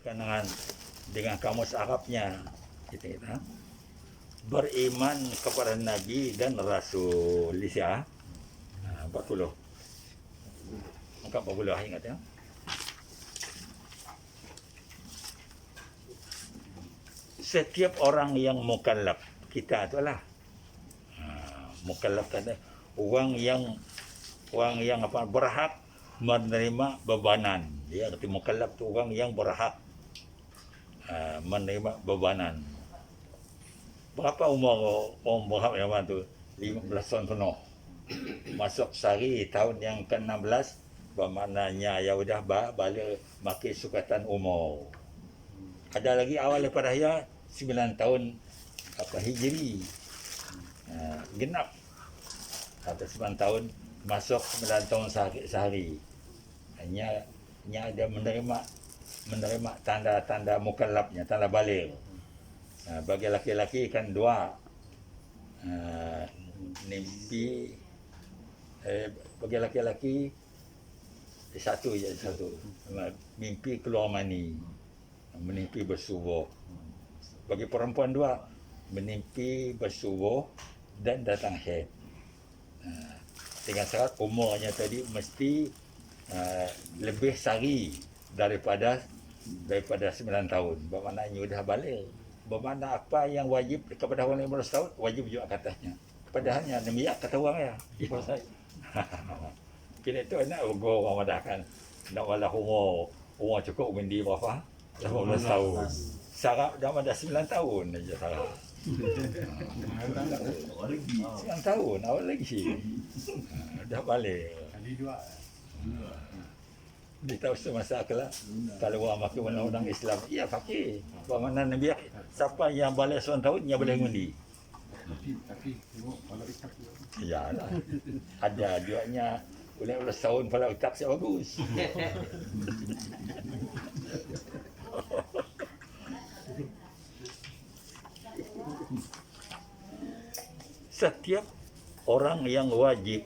dengan kamus Arabnya kita beriman kepada Nabi dan Rasul. Lisya 40. Angka 40 ingat ya. Setiap orang yang mukallaf, kita itulah mukallaf tadi orang yang berhak menerima bebanan. Dia kata mukallaf tu orang yang berhak menerima bebanan. Berapa umur berhak yang tu? 15 tahun penuh. Masuk sehari tahun yang ke-16, bermaknanya ya sudah balik makin sukatan umur. Ada lagi awal daripada ya 9 tahun Hijri. Genap atau 9 tahun masuk 9 tahun sehari. Hanya ada menerima tanda-tanda mukallafnya, tanda baligh. Bagi laki-laki kan dua, mimpi bagi laki-laki satu, mimpi keluar mani, menimpi bersubuh. Bagi perempuan dua, menimpi bersubuh dan datang haid. Dengan syarat umurnya tadi mesti lebih sari daripada 9 tahun. Bermaknanya sudah balik. Bermakna apa yang wajib kepada orang 15 tahun, wajib juga katanya. Padahalnya demikian kata orang ya. Kira itu nak orang madahkan. Nak wala umur cukup mendi berapa? 18 tahun. Syarat dah ada 9 tahun aja syarat. 9 tahun awal lagi. Dah balik. Dia tahu semasa akal kalau orang makin undang-undang Islam, ya fakir. Bermakna Nabi siapa yang balik 9 tahun dia boleh mengundi. Tapi tengok kalau itak Ya lah. Ada jualnya boleh 12 tahun kalau itak siap bagus. Setiap orang yang wajib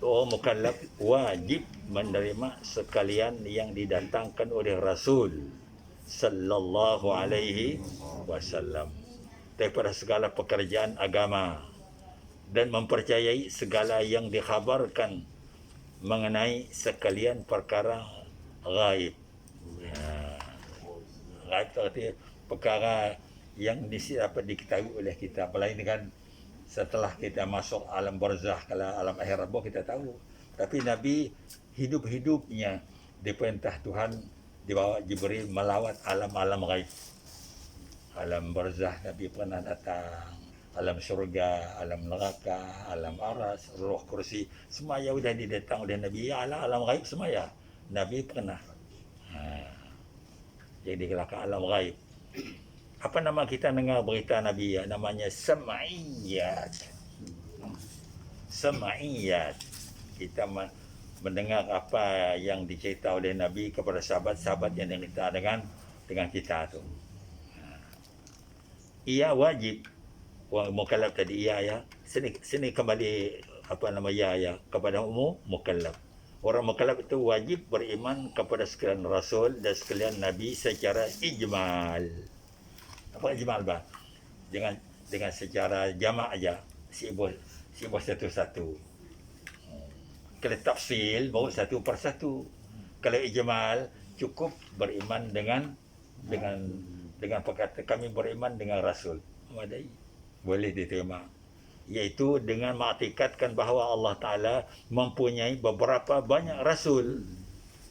mukallaf wajib menerima sekalian yang didatangkan oleh Rasul sallallahu alaihi wasallam daripada segala pekerjaan agama dan mempercayai segala yang dikhabarkan mengenai sekalian perkara ghaib. Ghaib artinya perkara yang diketahui oleh kita, melainkan setelah kita masuk alam barzah, kalau alam akhirat kita tahu. Tapi Nabi hidup-hidupnya diperintah Tuhan dibawa Jibril melawat alam-alam ghaib. Alam barzah Nabi pernah datang, alam syurga, alam neraka, alam aras, roh kursi, semua yang sudah didatang oleh Nabi. Alam ghaib semua ya Nabi pernah. Jadi kelaka alam ghaib. Apa nama kita dengar berita Nabi ya? Namanya Sam'iyat. Sam'iyat. Kita mendengar apa yang dicerita oleh Nabi kepada sahabat-sahabat yang cerita dengan kita tu. Ia wajib. Orang mukallaf tadi ya. Sini kembali ya kepada umum mukallaf. Orang mukallaf itu wajib beriman kepada sekalian Rasul dan sekalian Nabi secara ijmal. Apa ijmal bah? Dengan secara jamak aja, sibuk satu-satu. Kalau tafsil baru satu persatu. Kalau ijmal cukup beriman dengan perkataan kami beriman dengan Rasul. Memadai. Boleh diterima. Iaitu dengan mengiktikadkan bahawa Allah Ta'ala mempunyai beberapa banyak Rasul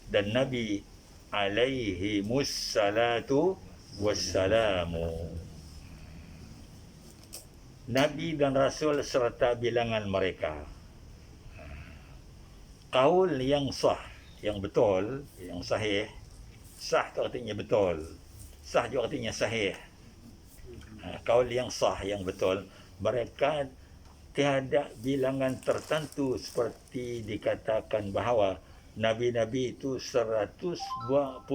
dan Nabi alaihi mussalatu wassalamu. Nabi dan Rasul serta bilangan mereka. Qaul yang sah, yang betul, yang sahih. Sah itu artinya betul. Sah juga artinya sahih. Qaul yang sah, yang betul. Mereka tiada bilangan tertentu seperti dikatakan bahawa Nabi-Nabi itu 124,000.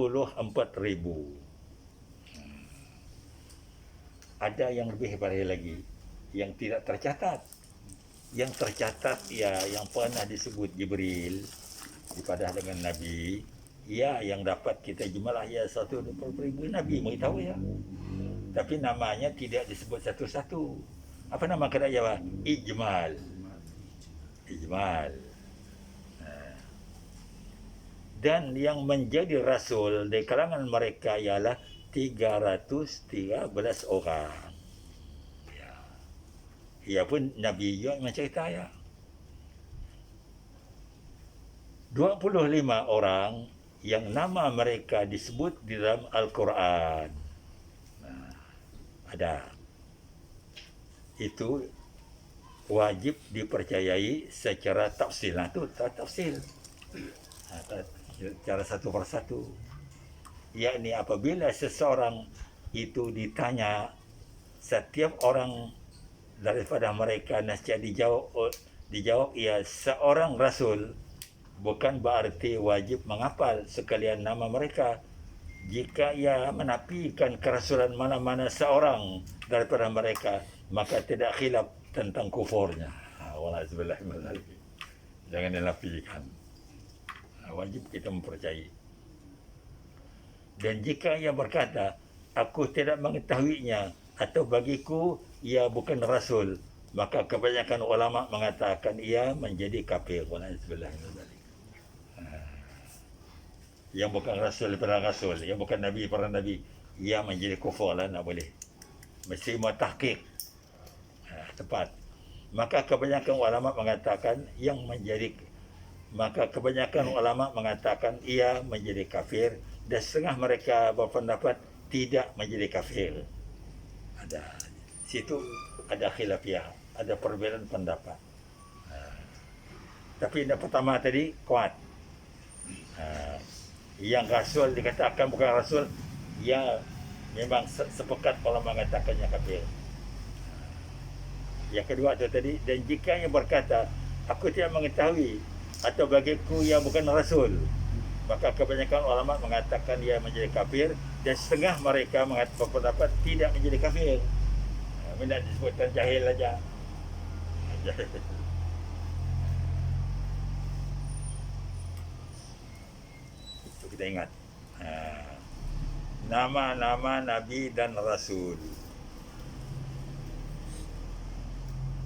Ada yang lebih daripada lagi yang tidak tercatat. Yang tercatat ya yang pernah disebut Jibril dipadah dengan Nabi Ya, yang dapat kita jumlah ya 120,000 Nabi beritahu ya. Tapi namanya tidak disebut satu-satu. Apa nama kedai Jawa? Ijmal. Ijmal. Dan yang menjadi rasul di kalangan mereka ialah 313 orang. Ya. Ia pun Nabi juga mencerita ya. 25 orang yang nama mereka disebut di dalam Al-Quran. Ada. Itu wajib dipercayai secara tafsil. Nah, itu tafsil. Cara satu persatu. Yakni apabila seseorang itu ditanya, setiap orang daripada mereka nasihat dijawab ia seorang rasul, bukan berarti wajib menghafal sekalian nama mereka. Jika ia menafikan kerasulan mana-mana seorang daripada mereka, maka tidak khilaf tentang kufurnya. Wala'azubillah. Jangan dinafikan. Wajib kita mempercayai. Dan jika ia berkata, aku tidak mengetahuinya, atau bagiku ia bukan rasul, maka kebanyakan ulama mengatakan ia menjadi kafir. Wala'azubillah. Yang bukan rasul daripada rasul, yang bukan nabi para nabi, ia menjadi kufur lah, tak boleh. Mesti mau tahqiq. Tepat. Maka kebanyakan ulama mengatakan ia menjadi kafir, dan setengah mereka berpendapat tidak menjadi kafir. Ada situ ada khilafiyah, ada perbedaan pendapat. Tapi yang pertama tadi kuat. Yang rasul dikatakan bukan rasul, ya memang sepakat ulama mengatakannya kafir. Yang kedua itu tadi, dan jika yang berkata aku tidak mengetahui atau bagiku ia bukan rasul, maka kebanyakan ulama mengatakan ia menjadi kafir, dan setengah mereka berpendapat tidak menjadi kafir. Tidak disebutkan jahil saja. Itu kita ingat. Nama-nama Nabi dan Rasul.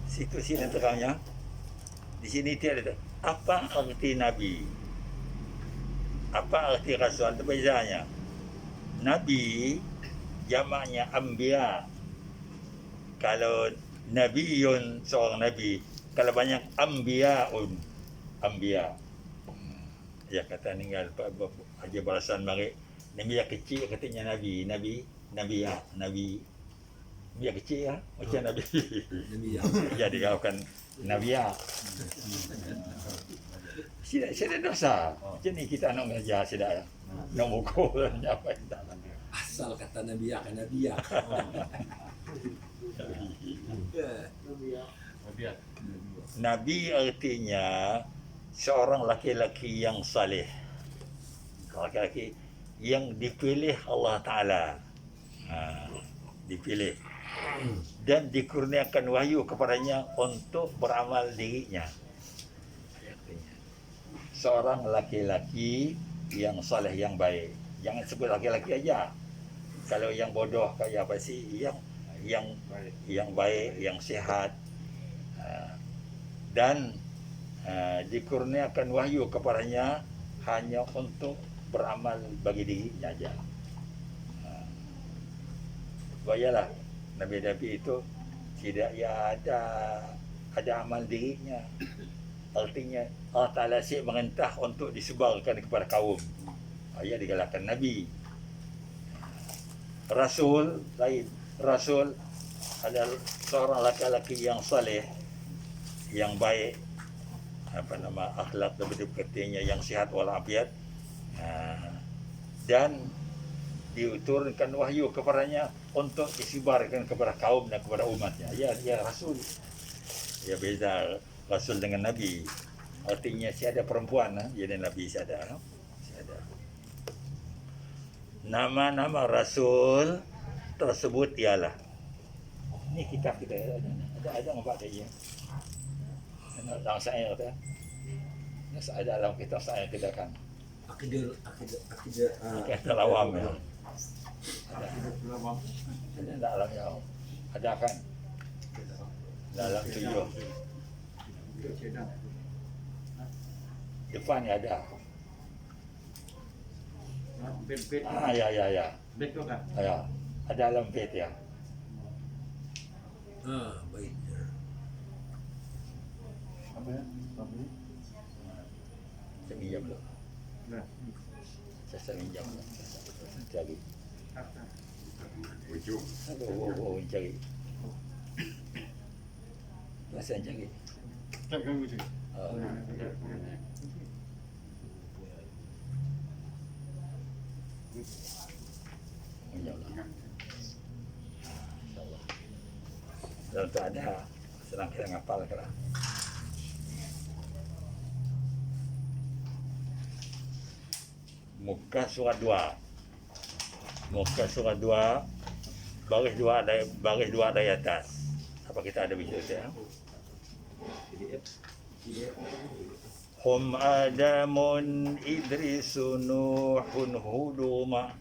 Situ sini terangnya. Di sini tidak ada. Apa arti Nabi? Apa arti Rasul? Itu bezanya. Nabi jamaknya Anbiya. Kalau Nabiyun seorang Nabi, kalau banyak Anbiyaun, Anbiya. Ya kata ninggal Haji Barasan mari Nabi yang kecil katanya Nabi ya Nabi yang kecil ya macam Nabi jadi kalau kan Nabi ya tidak dosa macam ni kita nak mengajar tidak nak mukul apa tidak Asal kata Nabi ya kan Nabi ya. Nabi artinya seorang laki-laki yang saleh, laki-laki yang dipilih Allah Ta'ala, dipilih dan dikurniakan wahyu kepadanya untuk beramal dirinya. Seorang laki-laki yang saleh, yang baik. Jangan sebut laki-laki aja. Kalau yang bodoh kayak apa sih? Yang baik, yang sehat, dan dikurniakan wahyu kepadanya hanya untuk beramal bagi dirinya aja. Bayalah Nabi-Nabi itu tidak ya ada amal dirinya. Artinya Allah Ta'ala siap mengentah untuk disebarkan kepada kaum. Ia digalakkan Nabi. Rasul lain. Rasul adalah seorang laki-laki yang saleh, yang baik, akhlak dan hidup katanya yang sihat walafiat, dan diturunkan wahyu kepadanya untuk disebarkan kepada kaum dan kepada umatnya. Ya Rasul. Ya beza Rasul dengan Nabi. Artinya siada perempuan, jadi Nabi siada. Nama-nama Rasul tersebut ialah, ini kitab kita ada nampak saja. Dalam saya kata, ada dalam kitab saya kita kan. Kata lawam ya. Akidah pelawak. Ada tak alam ya? Ada kan? Dalam 7. Cedang. Depan ni ada. Bed. Ya. Bed tu kan? Ya. Ada dalam bed ya. Baik. Apa ya? Apa ni? Saya minjam dulu. Nah. Saya minjam dulu. Cari. Wujud. Cari. Masa cari. Tak kan wujud. Minjam dulu. InsyaAllah. Kalau tak ada, senang kita ngapal kan. Muka surat 2. Muka surat 2 baris 2 dari atas. Apa kita ada bisa ya? Hum Adamun Idrisu Nuhun Huduma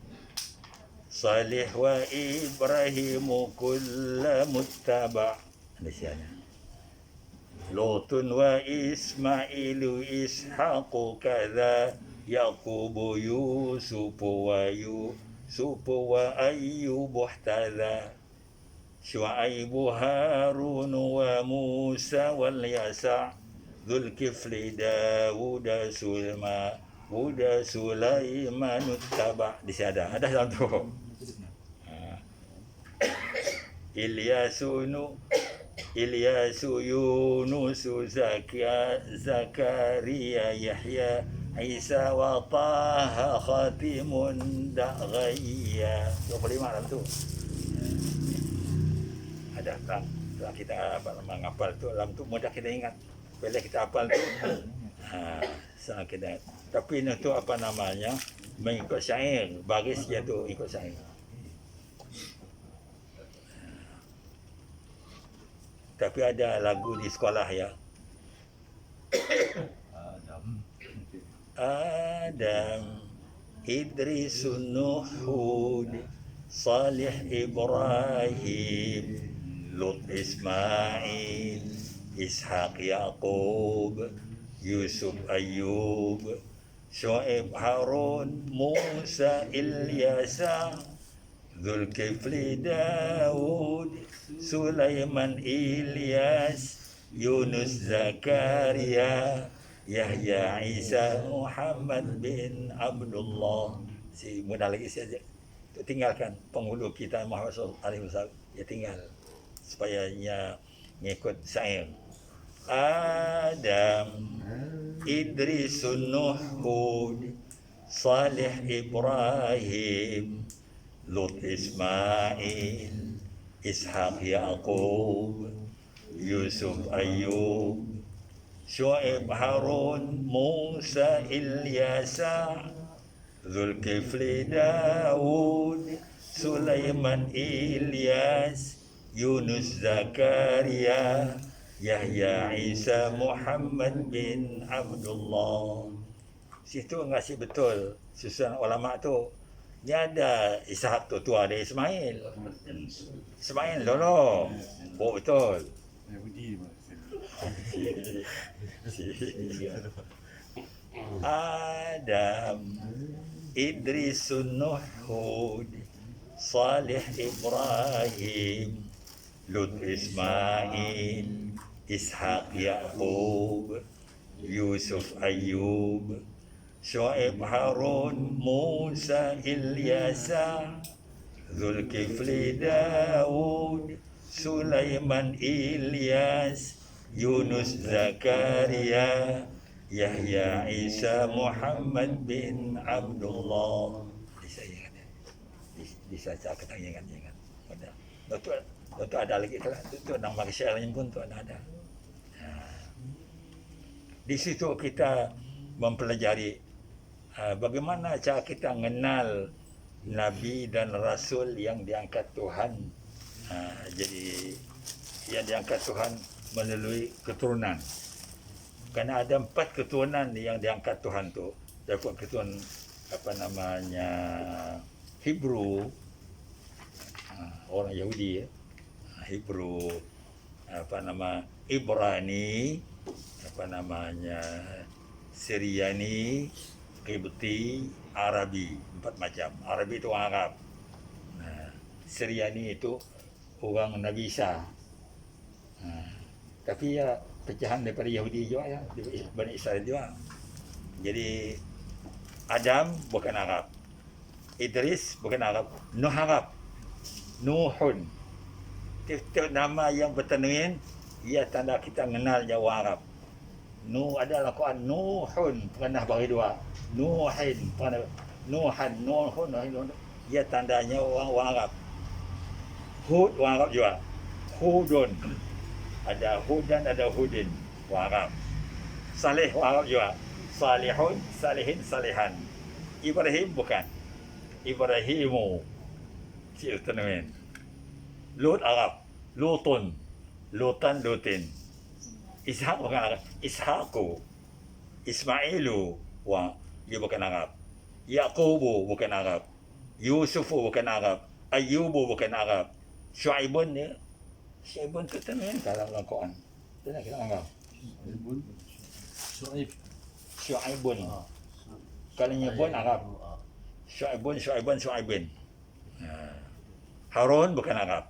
Salih wa Ibrahimu kulla muttaba. Ada sianya. Lutun wa Ismailu Ishaqu kadza Yaqubu Yusufu wa Ayyubu ihtaza Syu'aibu Harun wa Musa wal Yasa' Dzulkifli Dawuda Sulaiman uttaba. Di sini ada dalam tu. Ilyasu Yunus Zakaria Yahya Isa wa Taha Khatimun Daghaya. 25 dalam tu. Ada tak? Setelah kita menghafal tu, dalam tu mudah kita ingat. Bila kita hafal tu, sangat kita. Tapi ini tu apa namanya? Mengikut syair, baris dia tu ikut syair. Tapi ada lagu di sekolah ya. Adam, Idris, Nuh, Hud, Salih, Ibrahim, Lut, Ismail, Ishaq, Yaqub, Yusuf, Ayyub, Syu'aib, Harun, Musa, Ilyasa, Dzulkifli, Daud, Sulaiman, Ilyas, Yunus, Zakaria, Yahya, Isa, Muhammad bin Abdullah. Si mudah lagi saja. Tinggalkan penghulu kita Muhammad SAW. Ya tinggal supaya dia ngikut syair. Adam, Idris, Nuh, Hud, Salih, Ibrahim, Lut, Ismail, Ishaq, Yaqub, Yusuf, Ayyub, Syu'aib, Harun, Musa, Ilyasa, Dzulkifli, Daud, Sulaiman, Ilyas, Yunus, Zakaria, Yahya, Isa, Muhammad bin Abdullah. Situ ngasih betul susunan ulama tu. Dia ada Ishaq tu tua ada Ismail. Ismail dulu. Oh betul. Budi. Adam, Idris, Nuh, Hud, Salih, Ibrahim, Lut, Ismail, Ishaq, Yaqub, Yusuf, Ayyub, Syu'aib, Harun, Musa, Ilyasa, Dzulkifli, Daud, Sulaiman, Ilyas, Yunus, Zakaria, Yahya, Isa, Muhammad bin Abdullah. Disaca ketangan ingat. Ada. Doktor ada lagi kelas tu nama syairnya pun tu ada. Di situ kita mempelajari bagaimana cara kita mengenal Nabi dan Rasul yang diangkat Tuhan. Jadi yang diangkat Tuhan melalui keturunan. Kerana ada 4 keturunan yang diangkat Tuhan tu. dapat ketuan apa namanya Hebrew, orang Yahudi ya, Hebrew, apa nama Ibrani, apa namanya Syriani, Qibti, Arabi, 4 macam. Arabi itu orang Arab. Nah, Syriani itu orang Nabi Isa. Tapi ya pecahan daripada Yahudi juga ya, Bani Israel juga. Jadi Adam bukan Arab, Idris bukan Arab, Nuh Arab, Nuhun. Tiap-tiap nama yang bertanwin, ia tanda kita mengenalnya orang Arab. Nuh adalah Quran, Nuhun pernah bagi dua, Nuhin pernah, Nuhan, Nuhun, ia tandanya orang Arab. Hud orang Arab juga, Hudun, ada Hudan, ada Hudin, orang Arab. Saleh orang Arab juga, Salihun, Salihin, Salihan. Ibrahim bukan, Ibrahimu, si tanwin. Lut Arab, Lutun, Lutan, Lutin. Ishak bukan Arab, Ishaku. Ismailu, wah, dia bukan Arab. Yaqubu bukan Arab. Yusufu bukan Arab. Ayyubu bukan Arab. Syuaibun dia, Syuaibun tu tanwin dalam Al-Quran. Tidak kita anggap. Ibun. Su'ib. Syuaibun. Kalau nyebut Arab. Syuaibun, Syuaibun, Syuaibin. Harun bukan Arab.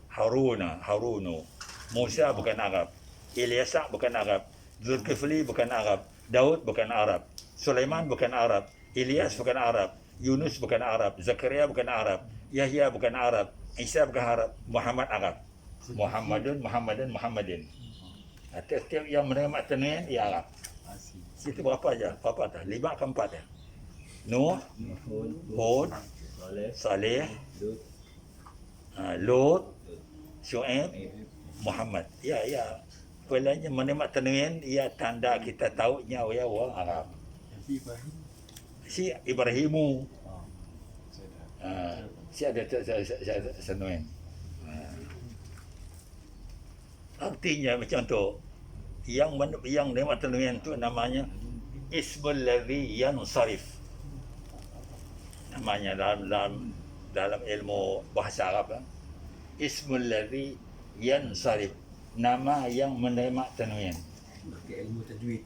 Haruna, Harunu. Musa bukan Arab. Ilyasa bukan Arab. Zulkifli bukan Arab. Daud bukan Arab. Sulaiman bukan Arab. Ilyas bukan Arab. Yunus bukan Arab. Zakaria bukan Arab. Yahya bukan Arab. Isa bukan Arab. Muhammad Arab. Muhammadun, Muhammadin, Muhammadin. Tiap-tiap yang menerima tanwin ia Arab. Situ berapa aja? Berapa dah? 5 ke 4 ya? Nuh, Hud, Saleh, Lut, Syuaib, Muhammad. Ya, ya. Pelanya menerima tanwin, ia tanda kita tahunya ya orang Arab. Si Ibrahimu. Si ada tanwin. Artinya macam tu. Yang menerima tanwin tu namanya ismul ladzi yansarif. Namanya dalam ilmu bahasa Arab, ismul ladzi yansarif, nama yang menerima tanwin. Pakai ilmu tajwid.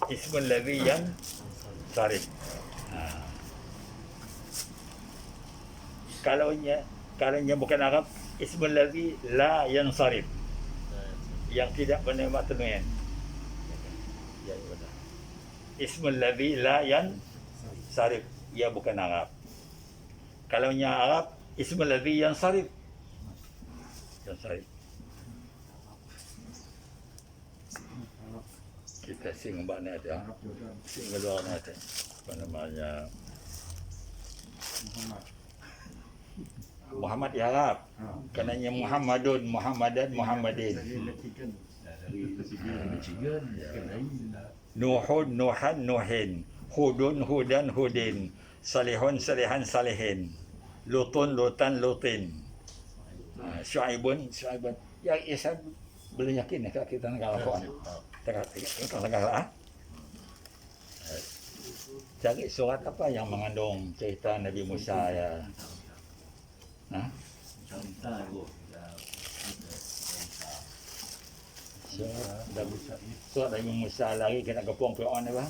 Ismul ladzi yansarif. Kalau bukan Arab, ismul ladzi la yansarif, yang tidak menerima tanwin. Ya, betul. Ismul ladzi la yansarif, ia bukan Arab. Kalau nya Arab, ismul ladzi yansarif. Yansarif. Kita sing mbak ni ada. Sing keluar ni ada. Apa namanya? Muhammad ya Arab. Kenanya Muhammadun, Muhammadan, Muhammadin. Nuhun, Nuhan, Nuhin. Hudun, Hudan, Hudin. Salihun, Salihan, Salihin. Lutun, Lutan, Lutin. Syuaibun, Syuaibun. Ya, saya belum yakin kalau kita nak Al-Quran. Kita nak cari surat apa yang mengandung cerita Nabi Musa ya. Surat Nabi Musa lagi kena kepung Quran ni bang.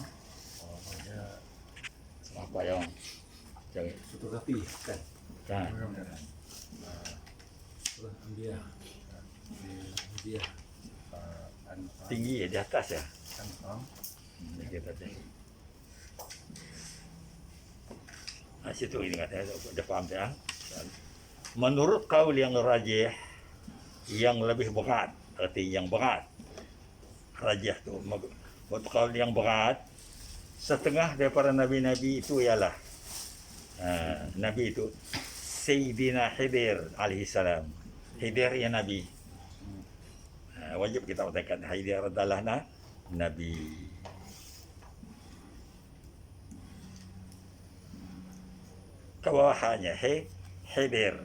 Apa yang cari? Fotografi kan. Kan. Dia. Dia. Tinggi ya, di atas ya. Kita tengok. Situ ini katanya, dah faham saya. Menurut kaul yang rajih, yang lebih berat, arti yang berat, rajih tu, menurut kaul yang berat, setengah daripada nabi-nabi itu ialah nabi itu Sayyidina Khidir alaihi salam. Khidir ya nabi. Wajib kita katakan Khidir adalah nabi. Kebawahannya Khidir.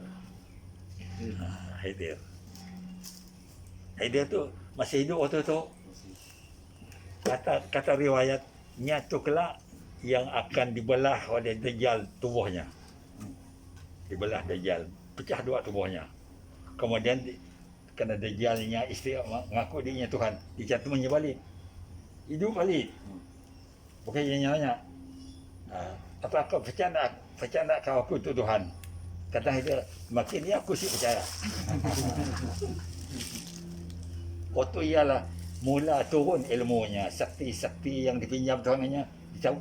Khidir. Khidir tu masih hidup waktu tu. kata riwayatnya tu kelak yang akan dibelah oleh Dajjal tubuhnya. Dibelah Dajjal, pecah dua tubuhnya. Kemudian kena Dajjalnya isteri mengaku dirinya Tuhan, dijatuhnya balik. Hidup balik. Bukan yang nanya. Apa kau percaya nak kau aku tu Tuhan? Kata dia, makin ni aku sih percaya. Waktu ialah mula turun ilmunya, sakti-sakti yang dipinjam Tuhannya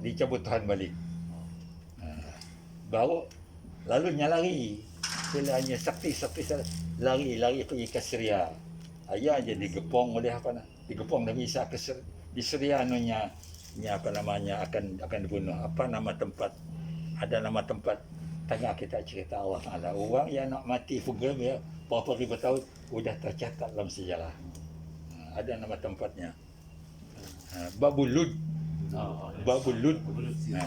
dicabut Tuhan balik. Baru lalunya lari. Bilanya sakti-sakti lari pergi ke Syria. Ayah aja digepong oleh apa nak? Digepong Nabi Isa di Syria nya apa namanya akan dibunuh. Apa nama tempat? Ada nama tempat. Tengah kita cerita Allah Taala. Orang yang nak mati fugam ya berapa ribu tahun sudah tercatat dalam sejarah. Ada nama tempatnya. Babul Lud. Babul Lud.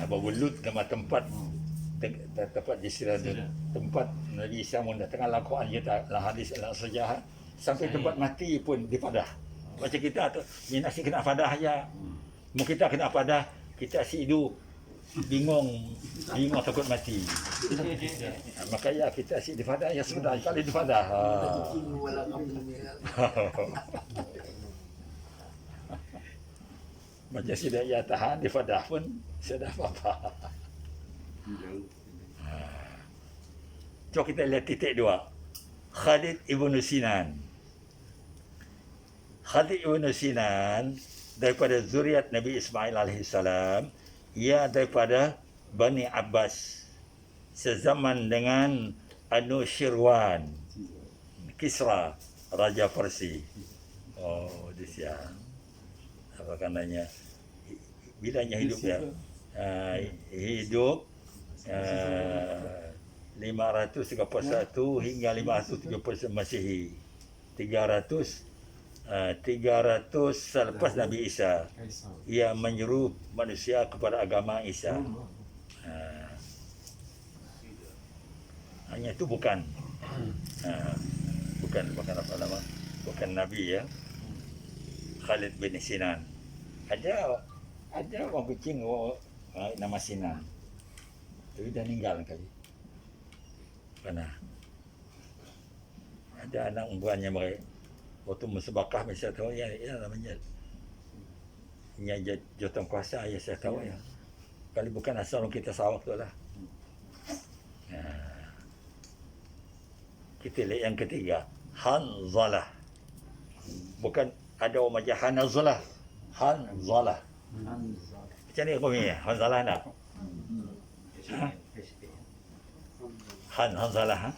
Babul Lud nama tempat tempat di Syria. Tempat Nabi Isa mun datang dalam Quran kita dalam hadis dalam sejarah sampai tempat mati pun dipadah. Macam kita tu minasi kena padah aja. Mu kita kena padah, kita si hidup bingung takut mati. Makanya kita si difadah ya sudah kali difadah. Macam si dia tahan difadah pun sudah apa-apa. Coba kita lihat titik 2. Khalid Ibn Sinan. Khalid Ibn Sinan daripada zuriat Nabi Ismail alaihissalam. Ia daripada Bani Abbas. Sezaman dengan Anushirwan, Kisra, Raja Persia. Oh, di siang. Apa katanya? Bilanya hidup ya? Hidup 531 hingga 530 Masihi. 300 selepas Nabi Isa. Ia menyuruh manusia kepada agama Isa. Hanya itu bukan apa nama? Bukan Nabi ya. Khalid bin Sinan. Ada orang kucing nama Sinan. Tapi dah meninggal kali. Pernah. Ada anak umbuannya mereka. Waktu musabakah saya tahu ya namanya. Nya jotong kuasa ya saya tahu ya. Kali bukan asal kita Sarawak tu lah. Kita lihat yang ketiga, Hanzalah. Bukan ada orang macam Hanzalah. Hanzalah. Macam ni kau ni Hanzalah nak? Hanzalah.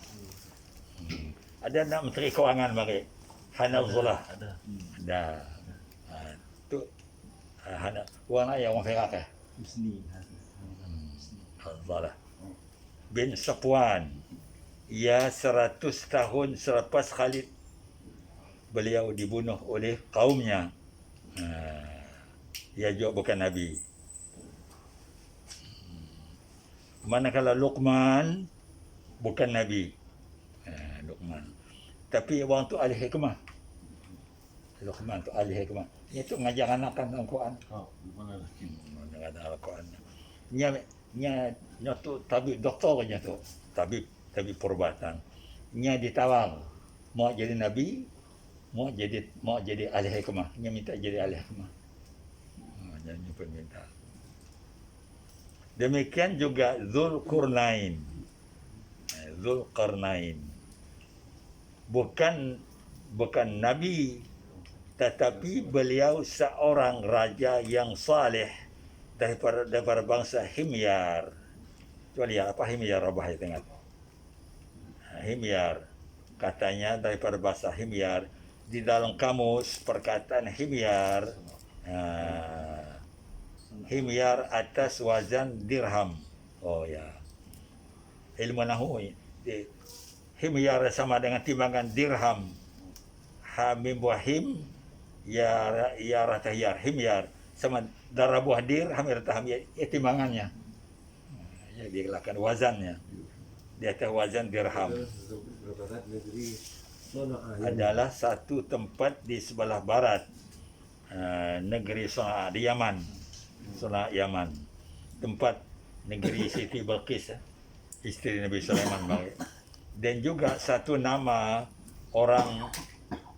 Ada nak Menteri Kewangan mari. Hanzalah. Ada. Tu orang lain orang Perak eh. Hanzalah bin Safwan. Ia 100 tahun selepas Khalid beliau dibunuh oleh kaumnya. Ia juga bukan Nabi. Manakala Luqman bukan Nabi. Luqman. Tapi orang tu ahli hikmah. Luqman tu ahli hikmah. Itu ngajar anak kan Al-Quran. Mengajar Al-Quran. Nya tu tabib doktor aja tu. Tabib perubatan. Nya ditawar mau jadi nabi, mau jadi ahli hikmah. Nya minta jadi ahli hikmah. Jadi pun minta. Demikian juga Zulqarnain. Bukan nabi, tetapi beliau seorang raja yang saleh daripada bangsa Himyar. Coba lihat apa Himyar Rabah tengok. Himyar katanya daripada bahasa Himyar. Di dalam kamus perkataan Himyar, Himyar atas wazan dirham. Oh ya, ilmu nahu Himyar sama dengan timbangan dirham. Hamim wahim ya ratahyar. Himyar sama darah buah dirham rataham ya timbangannya. Ya dilakukan wazannya. Di atas wazan dirham. Adalah satu tempat di sebelah barat negeri Sana'a di Yaman. Sana'a Yaman. Tempat negeri Siti Balqis, isteri Nabi Sulaiman. Dan juga satu nama orang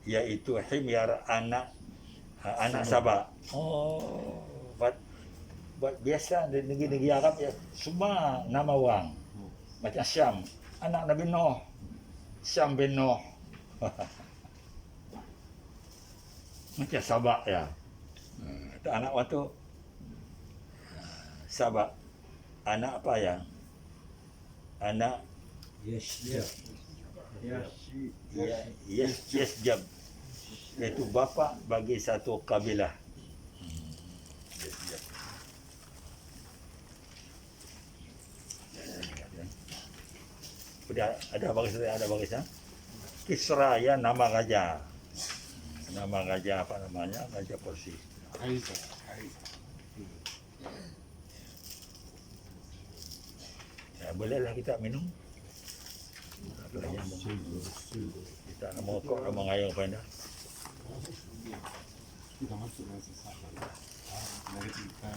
yaitu Himyar, anak Sabah. Oh, buat biasa di negeri-negeri Arab ya, semua nama orang. Macam Syam, anak Nabi Nuh, Syam bin Nuh. Macam Sabah ya. Itu anak waktu Sabah. Anak apa ya? Anak Yasjab. Yasjab. Iaitu bapa bagi satu kabilah. Yasjab. Sudah ada barisnya. Kisra ya, nama raja. Nama raja apa namanya? Raja Persia. Ya, bolehlah kita minum. Kita nak merokok, nak mengayang pada. Sudah masuk dalam sesaat. Dari kita